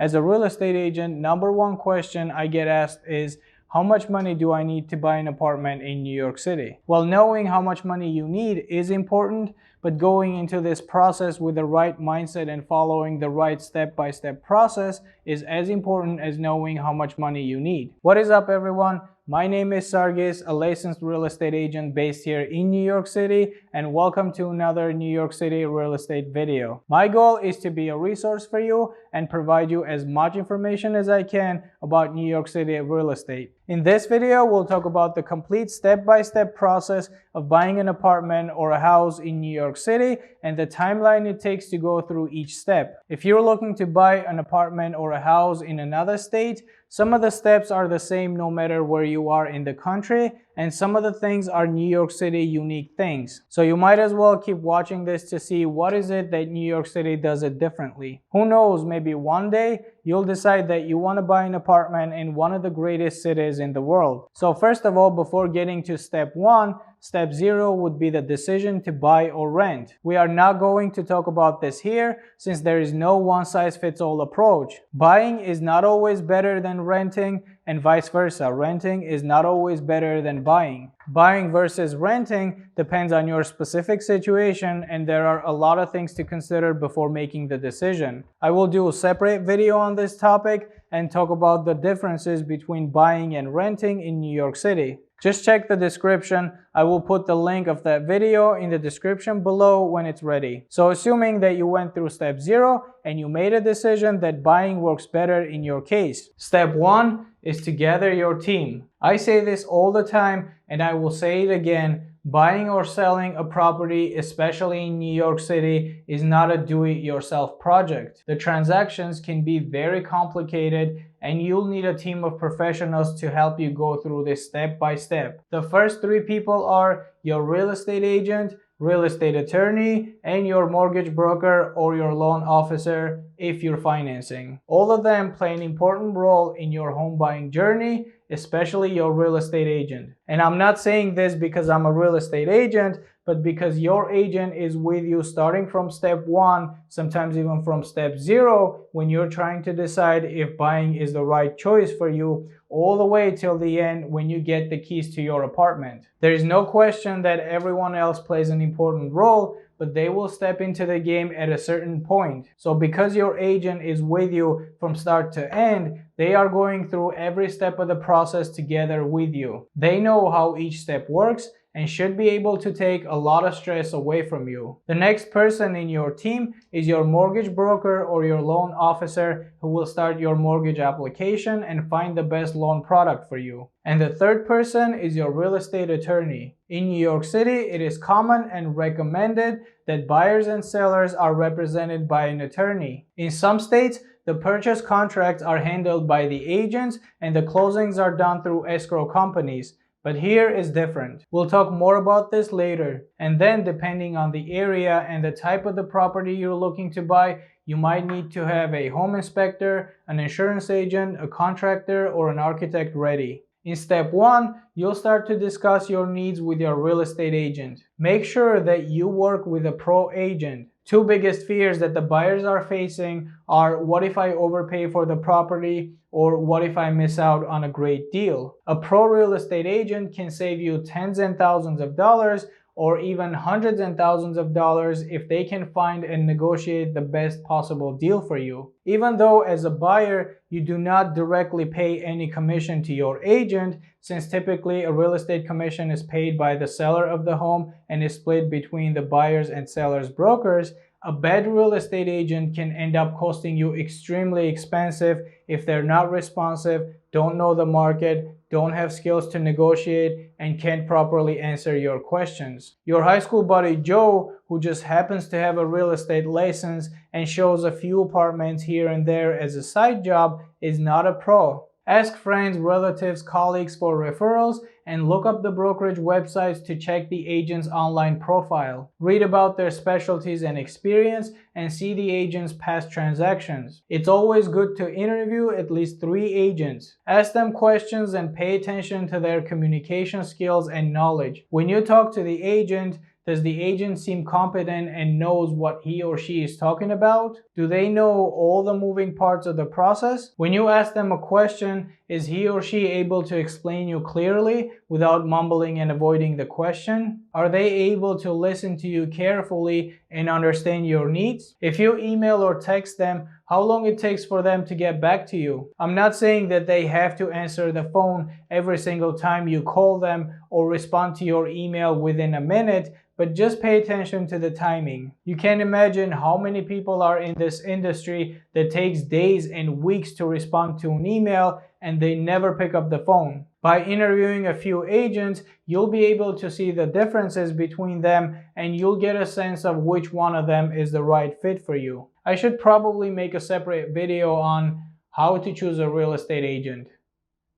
As a real estate agent, number one question I get asked is, how much money do I need to buy an apartment in New York City? Well, knowing how much money you need is important, but going into this process with the right mindset and following the right step-by-step process is as important as knowing how much money you need. What is up, everyone? My name is Sargis, a licensed real estate agent based here in New York City, and welcome to another New York City real estate video. My goal is to be a resource for you and provide you as much information as I can about New York City real estate. In this video, we'll talk about the complete step-by-step process of buying an apartment or a house in New York City and the timeline it takes to go through each step. If you're looking to buy an apartment or a house in another state, some of the steps are the same no matter where you are in the country, and some of the things are New York City unique things. So you might as well keep watching this to see what is it that New York City does it differently. Who knows, maybe one day you'll decide that you want to buy an apartment in one of the greatest cities in the world. So first of all, before getting to step one, step 0 would be the decision to buy or rent. We are not going to talk about this here since there is no one-size-fits-all approach. Buying is not always better than renting, and vice versa. Renting is not always better than buying. Buying versus renting depends on your specific situation, and there are a lot of things to consider before making the decision. I will do a separate video on this topic and talk about the differences between buying and renting in New York City. Just check the description. I will put the link of that video in the description below when it's ready. So assuming that you went through step 0 and you made a decision that buying works better in your case. Step 1 is to gather your team. I say this all the time and I will say it again. Buying or selling a property, especially in New York City, is not a do-it-yourself project. The transactions can be very complicated and you'll need a team of professionals to help you go through this step by step. The first 3 people are your real estate agent, real estate attorney, and your mortgage broker or your loan officer if you're financing. All of them play an important role in your home buying journey, especially your real estate agent. And I'm not saying this because I'm a real estate agent, but because your agent is with you starting from step 1, sometimes even from step 0, when you're trying to decide if buying is the right choice for you, all the way till the end when you get the keys to your apartment. There is no question that everyone else plays an important role, but they will step into the game at a certain point. So because your agent is with you from start to end, they are going through every step of the process together with you. They know how each step works and should be able to take a lot of stress away from you. The next person in your team is your mortgage broker or your loan officer who will start your mortgage application and find the best loan product for you. And the third person is your real estate attorney. In New York City, it is common and recommended that buyers and sellers are represented by an attorney. In some states, the purchase contracts are handled by the agents and the closings are done through escrow companies. But here is different. We'll talk more about this later. And then depending on the area and the type of the property you're looking to buy, you might need to have a home inspector, an insurance agent, a contractor, or an architect ready. In step 1, you'll start to discuss your needs with your real estate agent. Make sure that you work with a pro agent. 2 biggest fears that the buyers are facing are, what if I overpay for the property, or what if I miss out on a great deal? A pro real estate agent can save you tens and thousands of dollars or even hundreds and thousands of dollars if they can find and negotiate the best possible deal for you. Even though as a buyer, you do not directly pay any commission to your agent, since typically a real estate commission is paid by the seller of the home and is split between the buyers and sellers brokers, a bad real estate agent can end up costing you extremely expensive if they're not responsive, don't know the market, don't have skills to negotiate, and can't properly answer your questions. Your high school buddy Joe, who just happens to have a real estate license and shows a few apartments here and there as a side job, is not a pro. Ask friends, relatives, colleagues for referrals, and look up the brokerage websites to check the agent's online profile. Read about their specialties and experience, and see the agent's past transactions. It's always good to interview at least 3 agents. Ask them questions and pay attention to their communication skills and knowledge. When you talk to the agent, Does the agent seem competent and knows what he or she is talking about? Do they know all the moving parts of the process? When you ask them a question, is he or she able to explain you clearly without mumbling and avoiding the question? Are they able to listen to you carefully and understand your needs? If you email or text them, how long it takes for them to get back to you? I'm not saying that they have to answer the phone every single time you call them or respond to your email within a minute, but just pay attention to the timing. You can imagine how many people are in this industry that takes days and weeks to respond to an email and they never pick up the phone. By interviewing a few agents, you'll be able to see the differences between them and you'll get a sense of which one of them is the right fit for you. I should probably make a separate video on how to choose a real estate agent.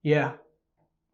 Yeah,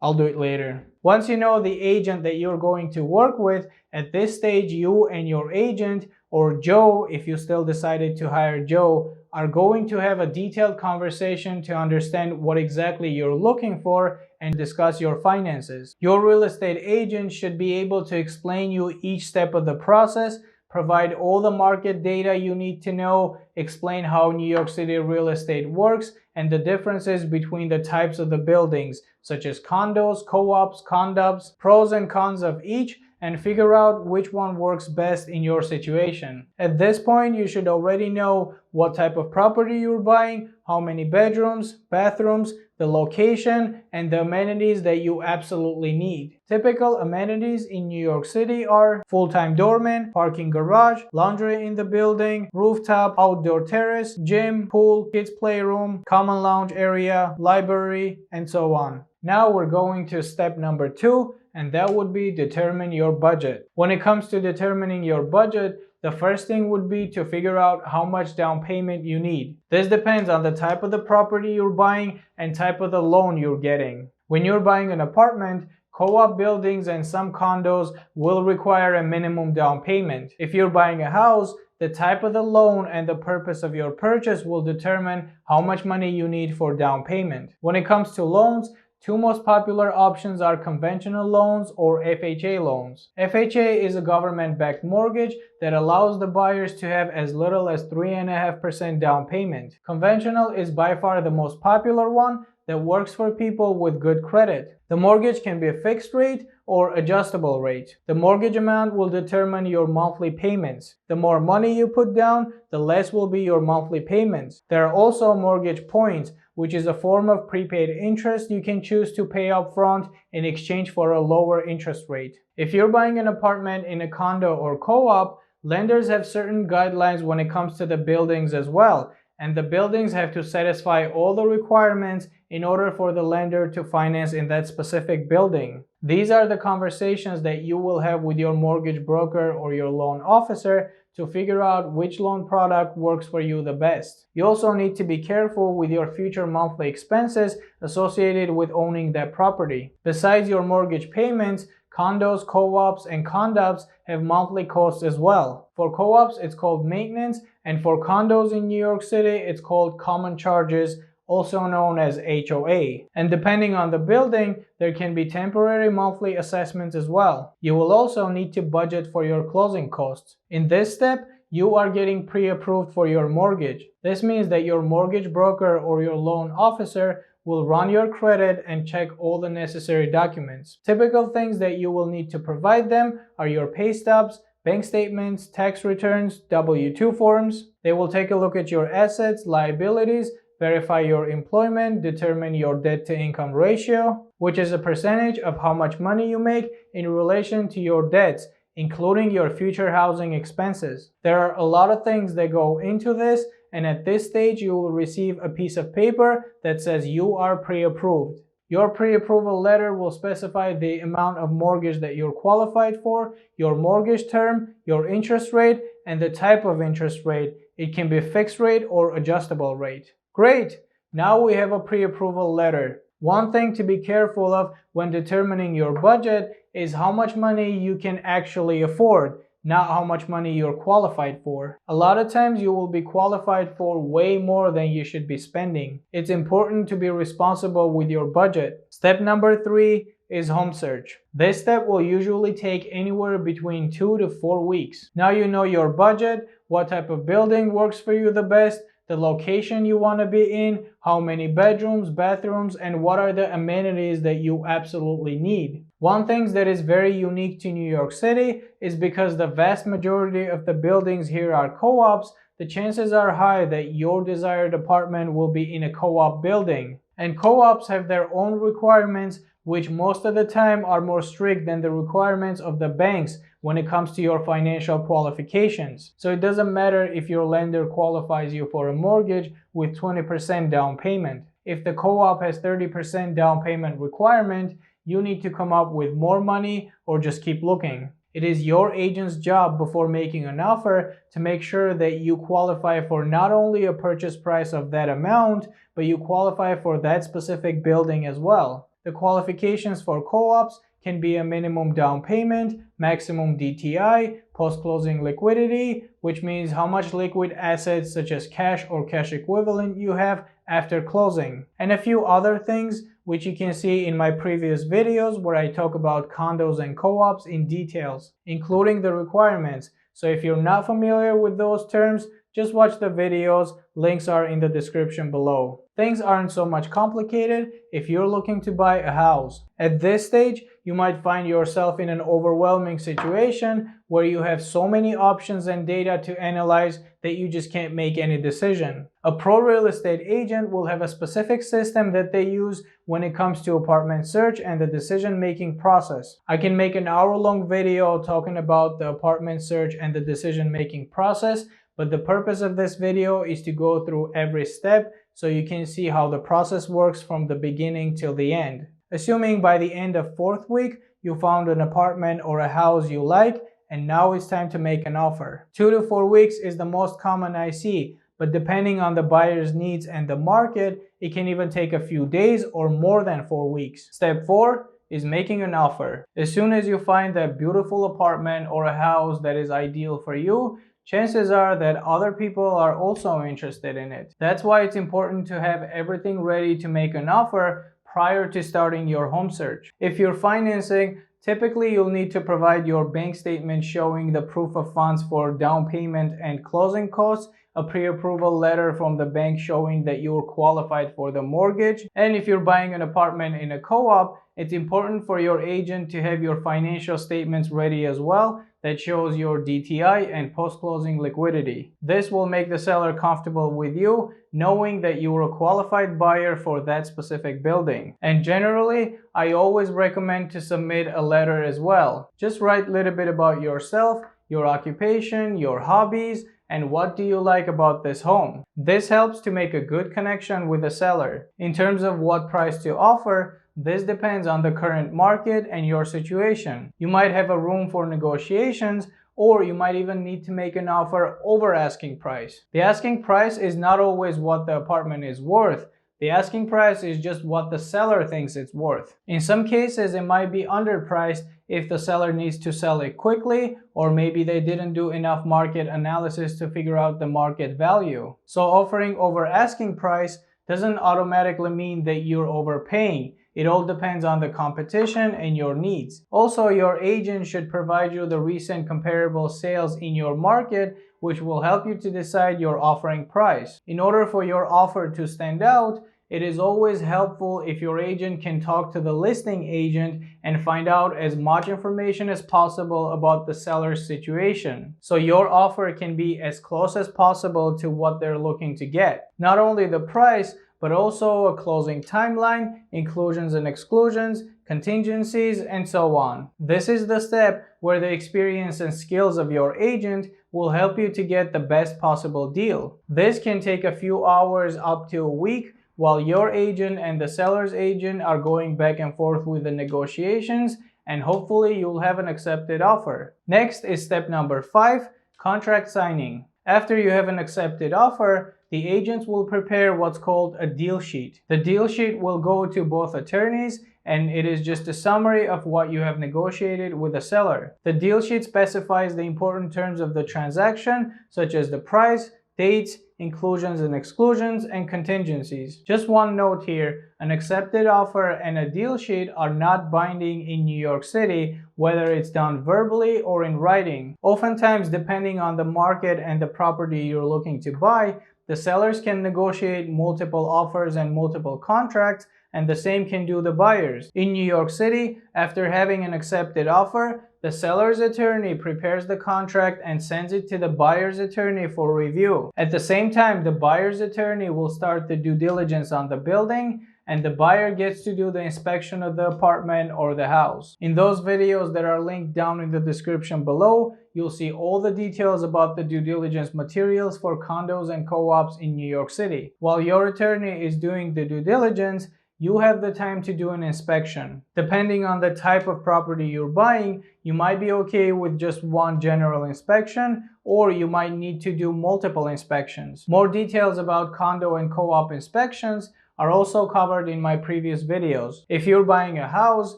I'll do it later. Once you know the agent that you're going to work with, at this stage you and your agent, or Joe if you still decided to hire Joe, are going to have a detailed conversation to understand what exactly you're looking for and discuss your finances. Your real estate agent should be able to explain you each step of the process, provide all the market data you need to know, explain how New York City real estate works and the differences between the types of the buildings, such as condos, co-ops, condos, pros and cons of each, and figure out which one works best in your situation. At this point, you should already know what type of property you're buying, how many bedrooms, bathrooms, the location, and the amenities that you absolutely need. Typical amenities in New York City are full-time doorman, parking garage, laundry in the building, rooftop, outdoor terrace, gym, pool, kids playroom, common lounge area, library, and so on. Now we're going to step number 2, and that would be determine your budget. When it comes to determining your budget, the first thing would be to figure out how much down payment you need. This depends on the type of the property you're buying and type of the loan you're getting. When you're buying an apartment, co-op buildings and some condos will require a minimum down payment. If you're buying a house, the type of the loan and the purpose of your purchase will determine how much money you need for down payment. When it comes to loans, two most popular options are conventional loans or FHA loans. FHA is a government-backed mortgage that allows the buyers to have as little as 3.5% down payment. Conventional is by far the most popular one that works for people with good credit. The mortgage can be a fixed rate or adjustable rate. The mortgage amount will determine your monthly payments. The more money you put down, the less will be your monthly payments. There are also mortgage points, which is a form of prepaid interest you can choose to pay up front in exchange for a lower interest rate. If you're buying an apartment in a condo or co-op, lenders have certain guidelines when it comes to the buildings as well, and the buildings have to satisfy all the requirements in order for the lender to finance in that specific building. These are the conversations that you will have with your mortgage broker or your loan officer to figure out which loan product works for you the best. You also need to be careful with your future monthly expenses associated with owning that property. Besides your mortgage payments, condos, co-ops, and condos have monthly costs as well. For co-ops, it's called maintenance, and for condos in New York City, it's called common charges, also known as HOA. And depending on the building, there can be temporary monthly assessments as well. You will also need to budget for your closing costs. In this step, you are getting pre-approved for your mortgage. This means that your mortgage broker or your loan officer will run your credit and check all the necessary documents. Typical things that you will need to provide them are your pay stubs, bank statements, tax returns, W-2 forms. They will take a look at your assets, liabilities, verify your employment, determine your debt-to-income ratio, which is a percentage of how much money you make in relation to your debts, including your future housing expenses. There are a lot of things that go into this, and at this stage you will receive a piece of paper that says you are pre-approved. Your pre-approval letter will specify the amount of mortgage that you're qualified for, your mortgage term, your interest rate, and the type of interest rate. It can be fixed rate or adjustable rate. Great! Now we have a pre-approval letter. One thing to be careful of when determining your budget is how much money you can actually afford, not how much money you're qualified for. A lot of times you will be qualified for way more than you should be spending. It's important to be responsible with your budget. Step number 3 is home search. This step will usually take anywhere between 2 to 4 weeks. Now you know your budget, what type of building works for you the best, the location you want to be in, how many bedrooms, bathrooms, and what are the amenities that you absolutely need. One thing that is very unique to New York City is because the vast majority of the buildings here are co-ops, the chances are high that your desired apartment will be in a co-op building. And co-ops have their own requirements, which most of the time are more strict than the requirements of the banks when it comes to your financial qualifications. So it doesn't matter if your lender qualifies you for a mortgage with 20% down payment. If the co-op has 30% down payment requirement, you need to come up with more money or just keep looking. It is your agent's job before making an offer to make sure that you qualify for not only a purchase price of that amount, but you qualify for that specific building as well. The qualifications for co-ops can be a minimum down payment, maximum DTI, post-closing liquidity, which means how much liquid assets such as cash or cash equivalent you have after closing, and a few other things which you can see in my previous videos where I talk about condos and co-ops in details, including the requirements. So if you're not familiar with those terms, just watch the videos, links are in the description below. Things aren't so much complicated if you're looking to buy a house. At this stage, you might find yourself in an overwhelming situation where you have so many options and data to analyze that you just can't make any decision. A pro real estate agent will have a specific system that they use when it comes to apartment search and the decision-making process. I can make an hour-long video talking about the apartment search and the decision-making process, but the purpose of this video is to go through every step so you can see how the process works from the beginning till the end. Assuming by the end of 4th week, you found an apartment or a house you like, and now it's time to make an offer. 2 to 4 weeks is the most common I see, but depending on the buyer's needs and the market, it can even take a few days or more than 4 weeks. Step 4 is making an offer. As soon as you find that beautiful apartment or a house that is ideal for you, chances are that other people are also interested in it. That's why it's important to have everything ready to make an offer prior to starting your home search. If you're financing, typically you'll need to provide your bank statement showing the proof of funds for down payment and closing costs, a pre-approval letter from the bank showing that you're qualified for the mortgage, and if you're buying an apartment in a co-op, it's important for your agent to have your financial statements ready as well that shows your DTI and post-closing liquidity. This will make the seller comfortable with you, knowing that you're a qualified buyer for that specific building. And generally, I always recommend to submit a letter as well. Just write a little bit about yourself, your occupation, your hobbies, and what do you like about this home. This helps to make a good connection with the seller. In terms of what price to offer, this depends on the current market and your situation. You might have a room for negotiations, or you might even need to make an offer over asking price. The asking price is not always what the apartment is worth. The asking price is just what the seller thinks it's worth. In some cases, it might be underpriced if the seller needs to sell it quickly, or maybe they didn't do enough market analysis to figure out the market value. So offering over asking price doesn't automatically mean that you're overpaying. It all depends on the competition and your needs. Also, your agent should provide you the recent comparable sales in your market, which will help you to decide your offering price. In order for your offer to stand out, it is always helpful if your agent can talk to the listing agent and find out as much information as possible about the seller's situation, so your offer can be as close as possible to what they're looking to get. Not only the price, but also a closing timeline, inclusions and exclusions, contingencies, and so on. This is the step where the experience and skills of your agent will help you to get the best possible deal. This can take a few hours up to a week while your agent and the seller's agent are going back and forth with the negotiations, and hopefully you'll have an accepted offer. Next is step number 5, contract signing. After you have an accepted offer, the agents will prepare what's called a deal sheet. The deal sheet will go to both attorneys, and it is just a summary of what you have negotiated with the seller. The deal sheet specifies the important terms of the transaction, such as the price, dates, inclusions and exclusions, and contingencies. Just one note here, an accepted offer and a deal sheet are not binding in New York City, whether it's done verbally or in writing. Oftentimes, depending on the market and the property you're looking to buy, the sellers can negotiate multiple offers and multiple contracts, and the same can do the buyers. In New York City, after having an accepted offer, the seller's attorney prepares the contract and sends it to the buyer's attorney for review. At the same time, the buyer's attorney will start the due diligence on the building, and the buyer gets to do the inspection of the apartment or the house. In those videos that are linked down in the description below, you'll see all the details about the due diligence materials for condos and co-ops in New York City. While your attorney is doing the due diligence, you have the time to do an inspection. Depending on the type of property you're buying, you might be okay with just one general inspection, or you might need to do multiple inspections. More details about condo and co-op inspections are also covered in my previous videos. If you're buying a house,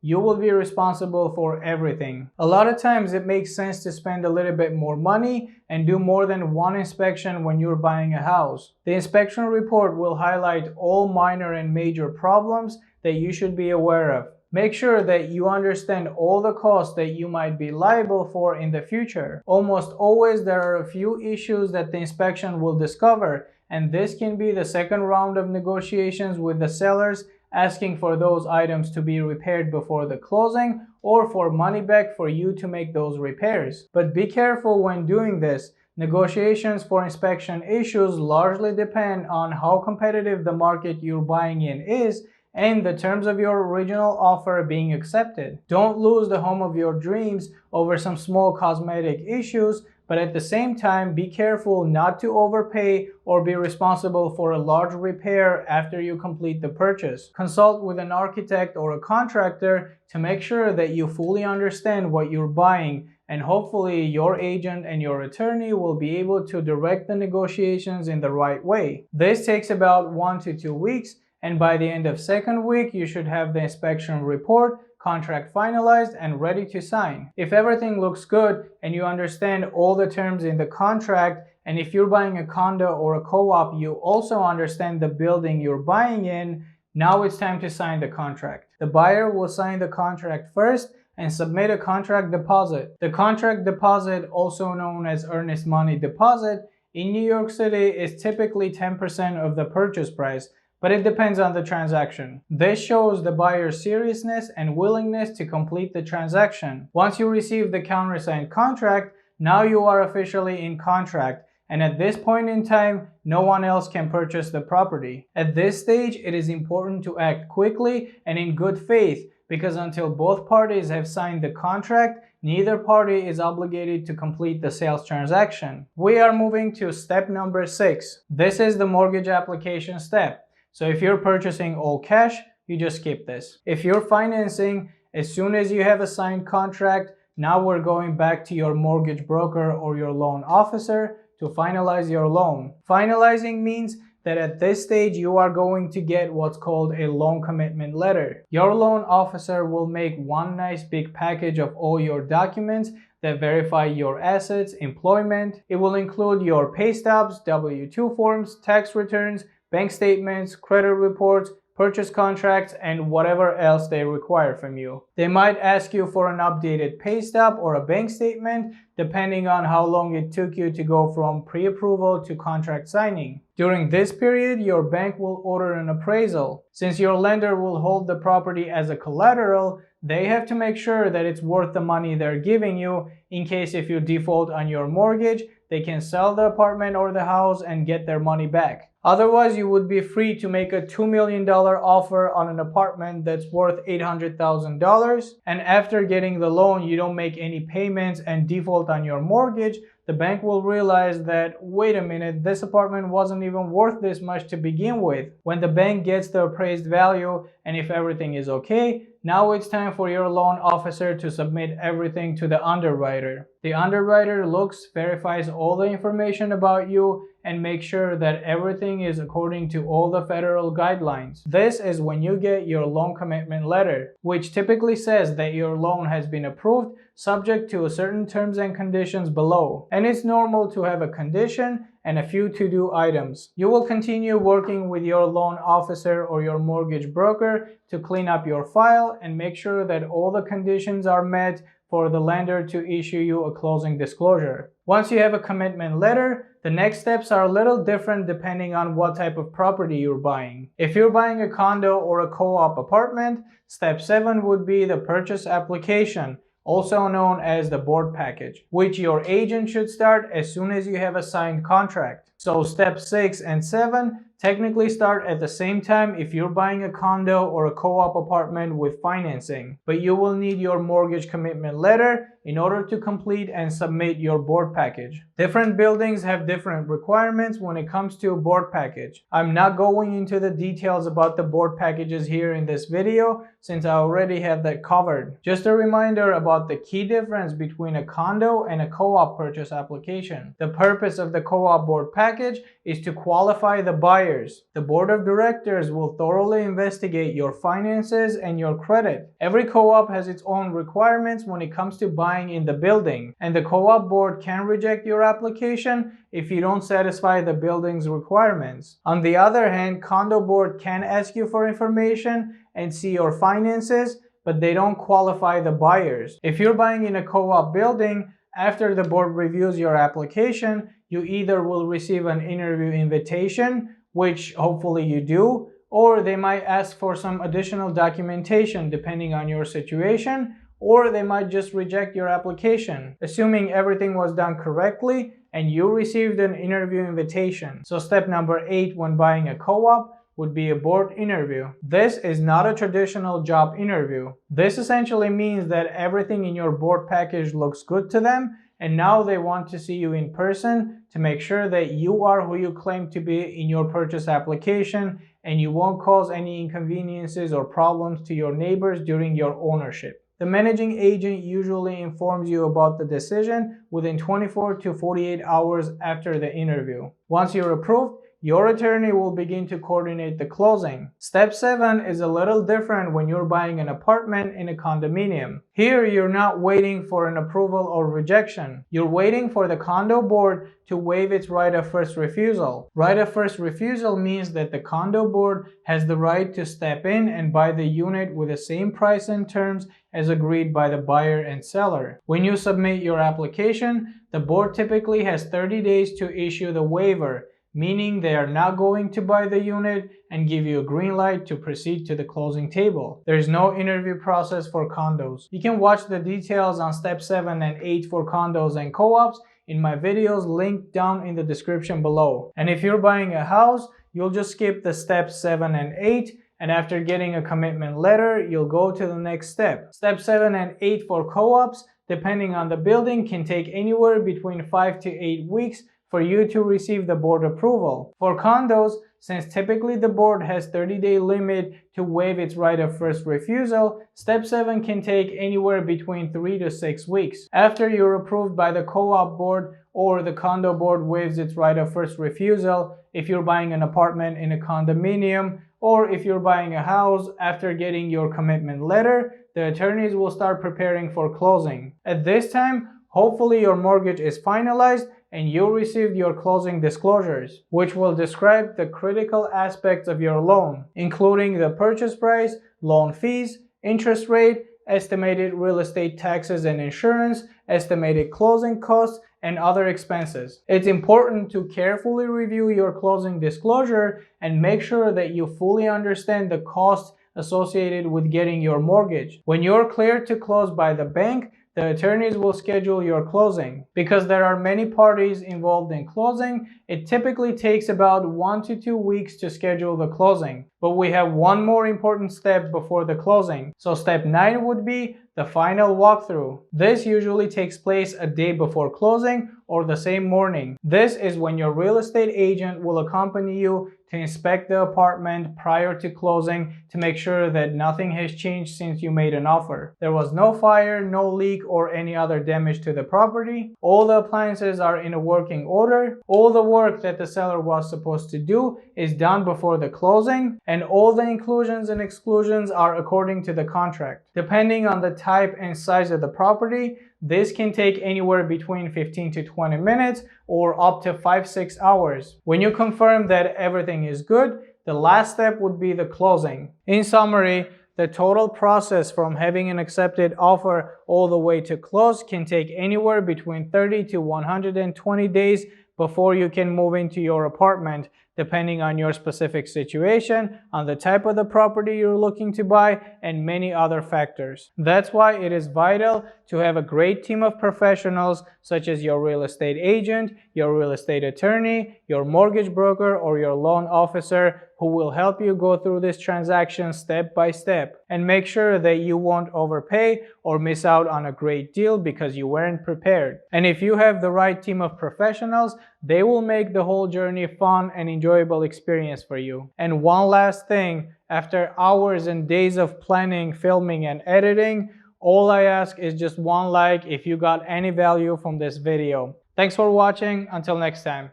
you will be responsible for everything. A lot of times it makes sense to spend a little bit more money and do more than one inspection when you're buying a house. The inspection report will highlight all minor and major problems that you should be aware of. Make sure that you understand all the costs that you might be liable for in the future. Almost always there are a few issues that the inspection will discover, and this can be the second round of negotiations with the sellers, asking for those items to be repaired before the closing or for money back for you to make those repairs. But be careful when doing this. Negotiations for inspection issues largely depend on how competitive the market you're buying in is and the terms of your original offer being accepted. Don't lose the home of your dreams over some small cosmetic issues, but at the same time, be careful not to overpay or be responsible for a large repair after you complete the purchase. Consult with an architect or a contractor to make sure that you fully understand what you're buying, and hopefully your agent and your attorney will be able to direct the negotiations in the right way. This takes about 1 to 2 weeks, and by the end of second week, you should have the inspection report, contract finalized, and ready to sign. If everything looks good and you understand all the terms in the contract, and if you're buying a condo or a co-op, you also understand the building you're buying in, now it's time to sign the contract. The buyer will sign the contract first and submit a contract deposit. The contract deposit, also known as earnest money deposit, in New York City is typically 10% of the purchase price, but it depends on the transaction. This shows the buyer's seriousness and willingness to complete the transaction. Once you receive the countersigned contract, now you are officially in contract, and at this point in time, no one else can purchase the property. At this stage, it is important to act quickly and in good faith, because until both parties have signed the contract, neither party is obligated to complete the sales transaction. We are moving to step number 6. This is the mortgage application step. So if you're purchasing all cash, you just skip this. If you're financing, as soon as you have a signed contract, now we're going back to your mortgage broker or your loan officer to finalize your loan. Finalizing means that at this stage you are going to get what's called a loan commitment letter. Your loan officer will make one nice big package of all your documents that verify your assets, employment. It will include your pay stubs, W-2 forms, tax returns, bank statements, credit reports, purchase contracts, and whatever else they require from you. They might ask you for an updated pay stub or a bank statement, depending on how long it took you to go from pre-approval to contract signing. During this period, your bank will order an appraisal. Since your lender will hold the property as a collateral, they have to make sure that it's worth the money they're giving you. In case if you default on your mortgage, they can sell the apartment or the house and get their money back. Otherwise, you would be free to make a $2 million offer on an apartment that's worth $800,000, and after getting the loan, you don't make any payments and default on your mortgage, the bank will realize that, wait a minute, this apartment wasn't even worth this much to begin with. When the bank gets the appraised value, and if everything is okay, now it's time for your loan officer to submit everything to the underwriter. The underwriter looks, verifies all the information about you, and makes sure that everything is according to all the federal guidelines. This is when you get your loan commitment letter, which typically says that your loan has been approved subject to certain terms and conditions below. And it's normal to have a condition and a few to-do items. You will continue working with your loan officer or your mortgage broker to clean up your file and make sure that all the conditions are met for the lender to issue you a closing disclosure. Once you have a commitment letter, the next steps are a little different depending on what type of property you're buying. If you're buying a condo or a co-op apartment, step 7 would be the purchase application, also known as the board package, which your agent should start as soon as you have a signed contract. So steps 6 and 7 technically start at the same time if you're buying a condo or a co-op apartment with financing, but you will need your mortgage commitment letter in order to complete and submit your board package. Different buildings have different requirements when it comes to a board package. I'm not going into the details about the board packages here in this video since I already have that covered. Just a reminder about the key difference between a condo and a co-op purchase application. The purpose of the co-op board package is to qualify the buyers. The board of directors will thoroughly investigate your finances and your credit. Every co-op has its own requirements when it comes to buying in the building, and the co-op board can reject your application if you don't satisfy the building's requirements. On the other hand, condo board can ask you for information and see your finances, but they don't qualify the buyers. If you're buying in a co-op building, after the board reviews your application, you either will receive an interview invitation, which hopefully you do, or they might ask for some additional documentation depending on your situation, or they might just reject your application, assuming everything was done correctly and you received an interview invitation. So step number 8 when buying a co-op would be a board interview. This is not a traditional job interview. This essentially means that everything in your board package looks good to them, and now they want to see you in person to make sure that you are who you claim to be in your purchase application and you won't cause any inconveniences or problems to your neighbors during your ownership. The managing agent usually informs you about the decision within 24 to 48 hours after the interview. Once you're approved, your attorney will begin to coordinate the closing. Step 7 is a little different when you're buying an apartment in a condominium. Here, you're not waiting for an approval or rejection. You're waiting for the condo board to waive its right of first refusal. Right of first refusal means that the condo board has the right to step in and buy the unit with the same price and terms as agreed by the buyer and seller. When you submit your application, the board typically has 30 days to issue the waiver, meaning they are not going to buy the unit and give you a green light to proceed to the closing table. There is no interview process for condos. You can watch the details on step 7 and 8 for condos and co-ops in my videos linked down in the description below. And if you're buying a house, you'll just skip the steps 7 and 8, and after getting a commitment letter, you'll go to the next step. Step 7 and 8 for co-ops, depending on the building, can take anywhere between 5 to 8 weeks for you to receive the board approval. For condos, since typically the board has 30-day limit to waive its right of first refusal, step 7 can take anywhere between 3 to 6 weeks. After you're approved by the co-op board or the condo board waives its right of first refusal, if you're buying an apartment in a condominium, or if you're buying a house, after getting your commitment letter, the attorneys will start preparing for closing. At this time, hopefully your mortgage is finalized and you received your closing disclosures, which will describe the critical aspects of your loan, including the purchase price, loan fees, interest rate, estimated real estate taxes and insurance, estimated closing costs, and other expenses. It's important to carefully review your closing disclosure and make sure that you fully understand the costs associated with getting your mortgage. When you're cleared to close by the bank, the attorneys will schedule your closing. Because there are many parties involved in closing, it typically takes about 1 to 2 weeks to schedule the closing. But we have one more important step before the closing. So step 9 would be the final walkthrough. This usually takes place a day before closing or the same morning. This is when your real estate agent will accompany you to inspect the apartment prior to closing to make sure that nothing has changed since you made an offer. There was no fire, no leak, or any other damage to the property. All the appliances are in a working order. All the work that the seller was supposed to do is done before the closing, and all the inclusions and exclusions are according to the contract. Depending on the type and size of the property, This can take anywhere between 15 to 20 minutes or up to 5-6 hours. When you confirm that everything is good, the last step would be the closing. In summary, the total process from having an accepted offer all the way to close can take anywhere between 30 to 120 days before you can move into your apartment, depending on your specific situation, on the type of the property you're looking to buy, and many other factors. That's why it is vital to have a great team of professionals such as your real estate agent, your real estate attorney, your mortgage broker, or your loan officer who will help you go through this transaction step by step and make sure that you won't overpay or miss out on a great deal because you weren't prepared. And if you have the right team of professionals, they will make the whole journey fun and enjoyable experience for you. And one last thing, after hours and days of planning, filming, and editing, all I ask is just one like if you got any value from this video. Thanks for watching. Until next time.